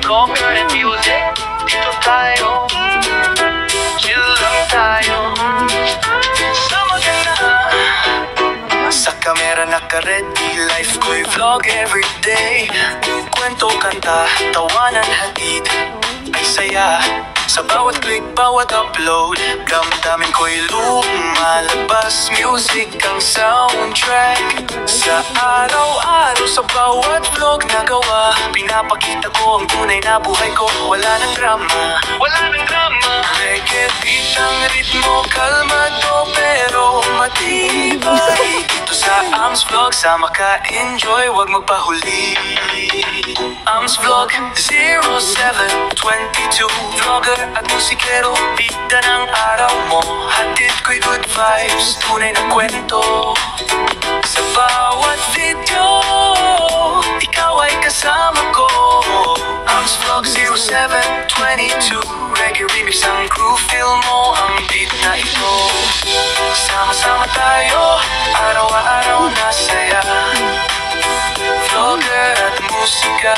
Conquer and music, dito tayo. Chill lang tayo. Sama ka na. Sa kamera naka-ready, life ko'y vlog everyday. Kwento, kanta, tawanan, hatid, ay saya. Sa bawat click, bawat upload, damdamin ko'y lumalabas. Music ang soundtrack. Sa araw-araw, sa bawat vlog na gawa, pinapakita ko ang tunay na buhay ko. Wala nang drama, wala nang drama. Reggae beat ang ritmo, kalmado pero matibay. Dito sa Ams Vlog, sama ka, enjoy, wag magpahuli. Ams Vlog 0722, vlogger at musikero, bida ng araw mo. Hatid ko'y good vibes, tunay na kwento. Sa bawat video, ikaw ay kasama ko. Ams Vlog 0722, reggae remix ang crew, feel mo ang beat na ito. Sama-sama tayo, araw-araw na saya. Vlogger at musika,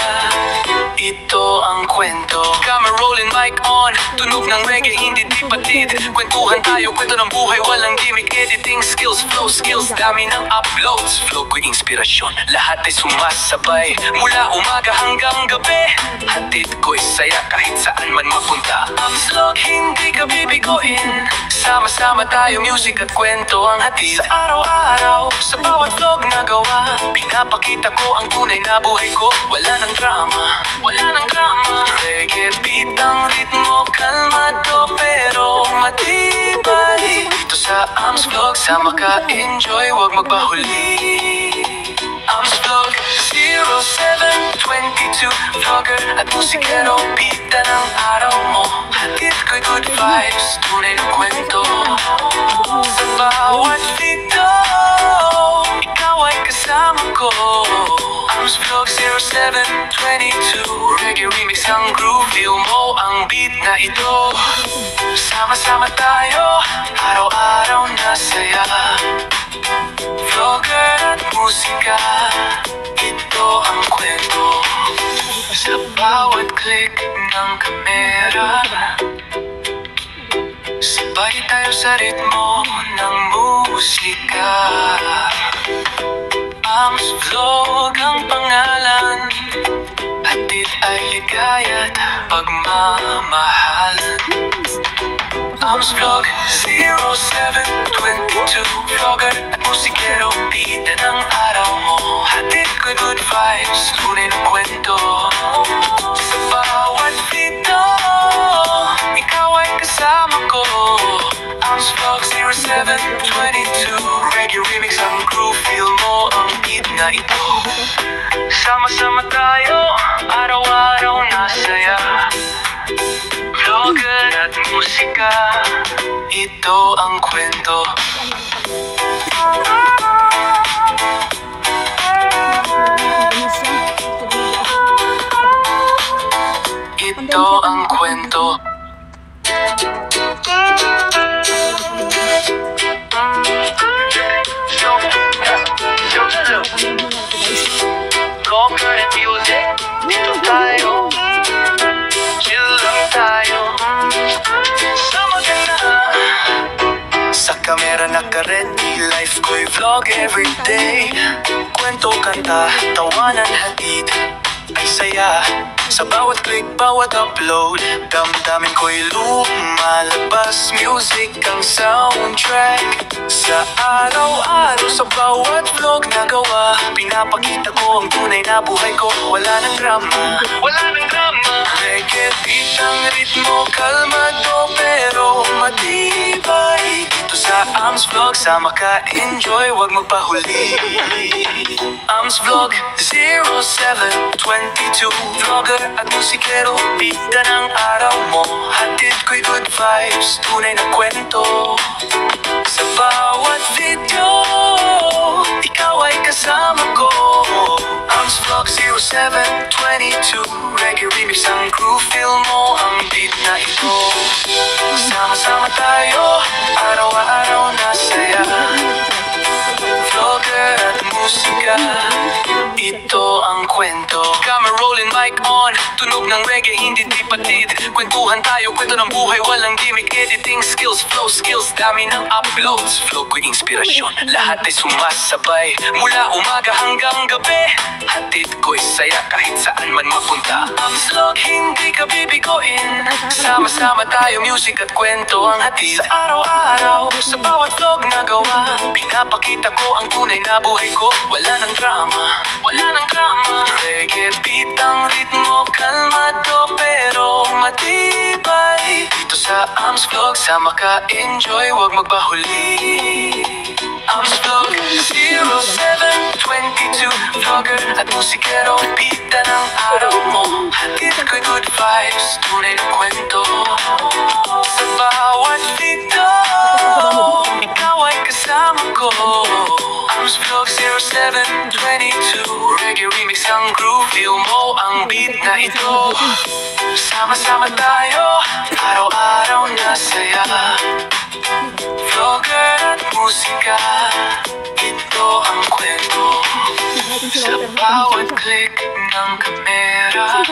ito ang kwento. Camera rolling, mic on, tunog ng reggae, hindi di patid. Kwentuhan tayo, kwento ng buhay, walang gimmick. Editing skills, flow skills, dami ng uploads. Flow ko'y inspirasyon, lahat ay sumasabay. Mula umaga hanggang gabi, hatid ko'y saya kahit saan man mapunta. Ams Vlog, hindi ka bibigoin. Sama-sama tayo, music at kwento ang hatid. Sa araw-araw, sa bawat vlog na gawa, pinapakita ko ang tunay na buhay ko. Wala nang drama, wala nang drama. Reggae beat ang ritmo, kalmado pero matibay. Dito sa Ams Vlog, sama ka, enjoy, wag magpahuli. Ams Vlog 0722, vlogger at musikero, bida ng araw mo. Hatid ko'y good vibes, tunay na kwento. Sa bawat video, ikaw ay kasama ko. Ams Vlog 0722, reggae remix ang groove, feel mo ang beat na ito. Sama-sama tayo, araw-araw na saya. Vlogger at musika, ito ang kwento. Sa bawat click ng kamera, sabay tayo sa ritmo ng musika. Ams Vlog ang pangalan, hatid ay ligaya't pagmamahalan. Ams Vlog 0722, vlogger at musikero, bida ng araw mo. Hatid ko'y good vibes, tunay na kwento. Sa bawat video, ikaw ay kasama ko. Ams Vlog 0722, reggae remix ang crew, feel mo ang beat na ito. Sama-sama tayo, araw-araw na saya. Vlogger at musika, ito ang kwento. Ito ang kwento. Conquer and music, dito tayo. Chill lang tayo. Sama ka na. Sa kamera naka-ready, life ko'y vlog everyday. Kwento, kanta, tawanan, hatid, ay saya. Sa bawat click, bawat upload, damdamin ko'y lumalabas. Music ang soundtrack. Sa araw-araw, sa bawat vlog na gawa, pinapakita ko ang tunay na buhay ko. Wala nang drama, wala nang drama. Reggae beat ang ritmo, kalmado pero matibay. Dito sa Ams Vlog, sama ka, enjoy, wag magpahuli. Ams Vlog 0722, vlogger at musikero, bida ng araw mo. Hatid ko'y good vibes, tunay na kwento. Sa bawat video, ikaw ay kasama ko. Ams Vlog 0722, reggae remix ang crew, feel mo ang beat na ito. Sama-sama tayo, araw-araw na saya. Vlogger at musika, ito ang kwento. Camera rolling, mic on, Tunog ng reggae, hindi di patid. Kwentuhan tayo, kwento ng buhay, walang gimmick. Editing skills, flow skills, dami ng uploads. Flow ko'y inspirasyon, lahat ay sumasabay. Mula umaga hanggang gabi, hatid ko'y saya kahit saan man mapunta. Ang vlog, hindi ka bibigoin. Sama-sama tayo, music at kwento ang hatid. Sa araw-araw, sa bawat vlog na gawa, pinapakita ko ang tunay na buhay ko. Wala nang drama, wala nang drama. Reggae beat ang ritmo, kalmado pero matibay. Dito sa Ams Vlog, sama ka, enjoy, wag magpahuli. Ams Vlog 0722, vlogger at musikero, bida ng araw mo. Hatid ko'y good vibes, tunay na kwento. Sa bawat video, ikaw ay kasama ko. Ams Vlog 0722, reggae remix ang groove, feel mo ang beat na ito. Sama-sama tayo, araw-araw na saya. Vlogger at musika, ito ang kwento. Sa bawat click ng kamera,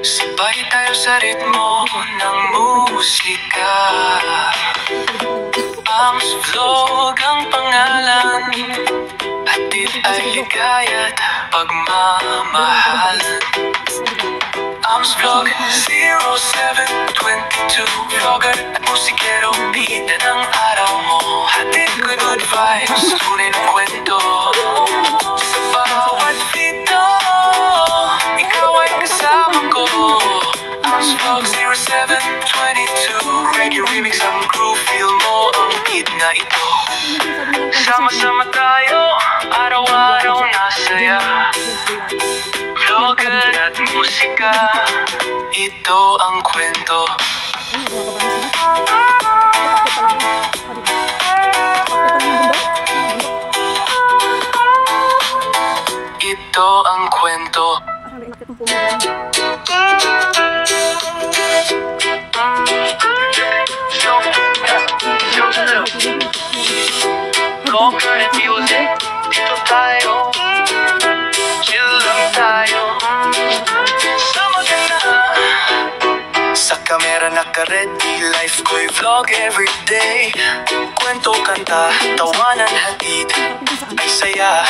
sabay tayo sa ritmo ng musika. Ams Vlog ang pangalan, hatid ay ligaya't pagmamahalan. Ams Vlog 0722, vlogger at musikero, bida ng araw mo. Hatid ko'y good vibes, tunay na kwento. Sa bawat video, ikaw ay kasama ko. Ams Vlog 0722, reggae remix ang groove, feel mo ang beat na ito. Sama-sama tayo, araw-araw na saya. Vlogger at musika, ito ang kwento. Ito ang kwento. Vlogger at music, dito tayo. Chill lang tayo. Sama ka na. Sa kamera naka-ready, life ko'y vlog everyday. Kwento, kanta, tawanan, hatid ay saya.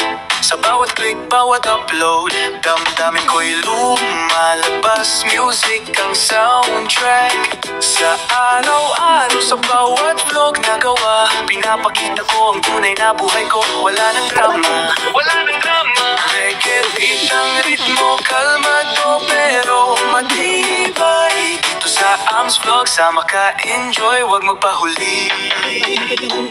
Sa bawat click, bawat upload, damdamin ko'y lumalabas. Music ang soundtrack. Sa araw-araw, sa bawat vlog na gawa, pinapakita ko ang tunay na buhay ko. Wala nang drama, wala nang drama. Reggae beat ang ritmo, kalmado pero matibay. Dito sa Ams Vlog, sama ka, enjoy, wag magpahuli.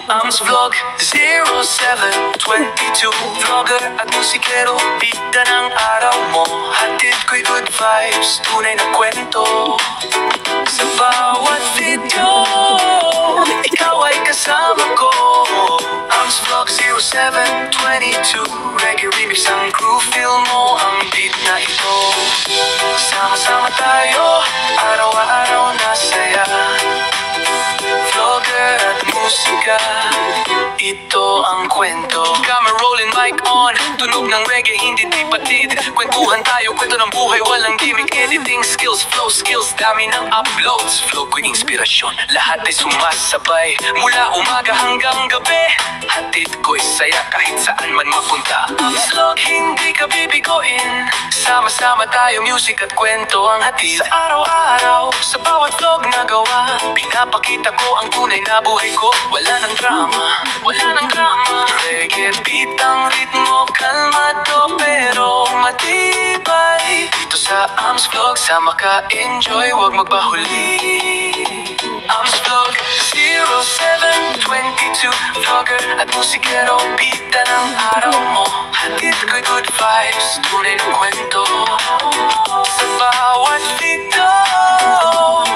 Ams Vlog 0722, vlogger at musikero, bida ng araw mo. Hatid ko'y good vibes, tunay na kwento. Sa bawat video, ikaw ay kasama ko. Ams Vlog 0722, reggae remix ang groove, feel mo ang beat na ito. Sama-sama tayo, araw-araw na saya. Vlogger at musika, ito ang kwento. Camera rolling, mic on, tunog ng reggae, hindi di patid. Kwentuhan tayo, kwento ng buhay, walang gimmick. Editing skills, flow skills, dami ng uploads. Flow ko'y inspirasyon, lahat ay sumasabay. Mula umaga hanggang gabi, hatid ko'y saya kahit saan man mapunta. Ang vlog, hindi ka bibigoin. Sama-sama tayo, music at kwento ang hatid. Sa araw-araw, sa bawat vlog na gawa, pinapakita ko ang tunay na buhay ko. Wala nang drama, wala nang drama. Reggae beat ang ritmo, kalmado pero matibay. Dito sa Ams Vlog, sama ka, enjoy, wag magpahuli. Ams Vlog 0722, vlogger at musikero, bida ng araw mo. Hatid ko'y good vibes, tunay na kwento. Sa bawat video,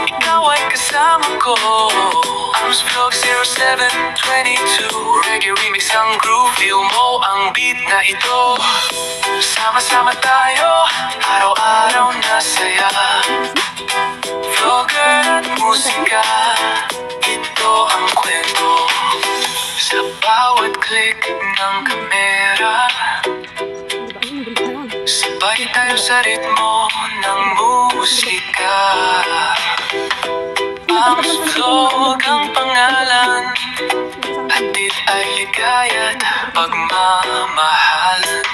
ikaw ay kasama ko. Ams Vlog 0722, reggae remix ang groove, feel mo ang beat na ito. Sama-sama tayo, araw-araw na saya. Vlogger at musika, ito ang kwento. Sa bawat click ng kamera, sa Sabay tayo sa ritmo ng musika. Ams Vlog ang pangalan, hatid ay ligaya't pagmamahalan.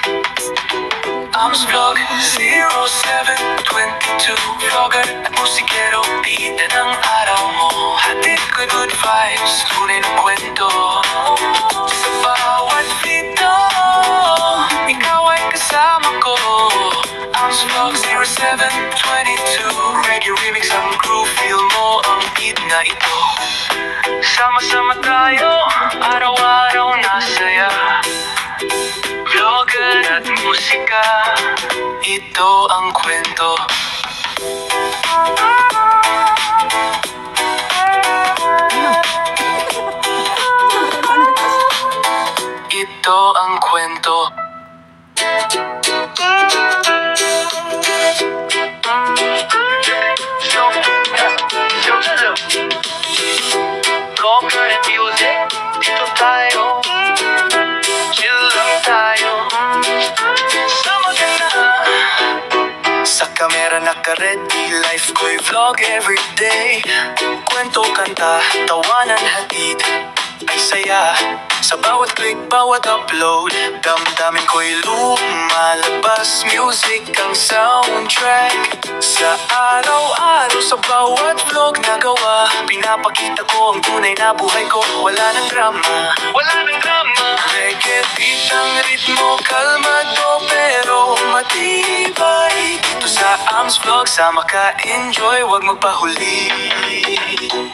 Ams Vlog 0722, vlogger at musikero, bida ng araw mo. Hatid ko'y good vibes, tunay na kwento. Sa bawat video, ikaw ay kasama ko. Ams Vlog 0722, reggae remix ang groove, feel mo ang beat na ito. Sama-sama tayo, araw-araw na saya. Vlogger at musika, ito ang kwento. Ito ang kwento. Vlogger at music, dito tayo. Chill lang tayo. Sama ka na. Sa kamera naka-ready, life ko'y vlog everyday. Kwento, kanta, tawanan, hatid ay saya. Sa bawat click, bawat upload, damdamin ko'y lumalabas. Music ang soundtrack. Sa araw-araw, sa bawat vlog na gawa, pinapakita ko ang tunay na buhay ko. Wala nang drama, wala nang drama. Reggae beat ang ritmo, kalmado pero matibay. Dito sa Ams Vlog, sama ka, enjoy, wag magpahuli.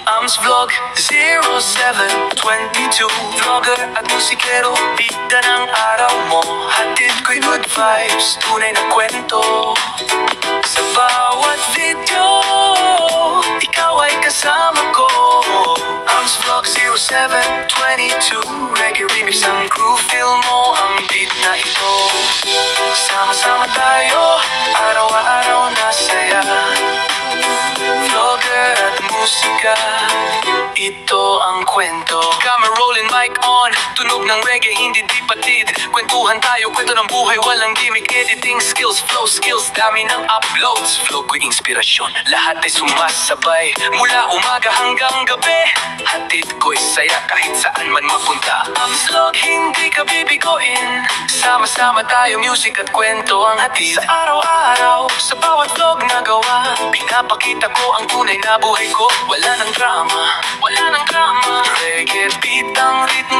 Ams Vlog 0722, vlogger at musikero, bida ng araw mo. Hatid ko'y good vibes, tunay na kwento. Sa bawat video, ikaw ay kasama ko. Ams Vlog 0722, reggae remix ang groove, feel mo ang beat na ito. Sama-sama tayo, araw-araw na saya. Vlogger at musika, ito ang kwento. Camera rolling, mic on, tunog ng reggae, hindi di patid. Kwentuhan tayo, kwento ng buhay, walang gimmick. Editing skills, flow skills, dami ng uploads. Flow ko'y inspirasyon, lahat ay sumasabay. Mula umaga hanggang gabi, hatid ko'y saya kahit saan man mapunta. Ams Vlog, hindi ka bibigoin. Sama-sama tayo, music at kwento ang hatid. Sa araw-araw, sa bawat vlog na gawa, pinapakita ko ang tunay na buhay ko. Wala nang drama, wala nang drama. Reggae beat ang ritmo.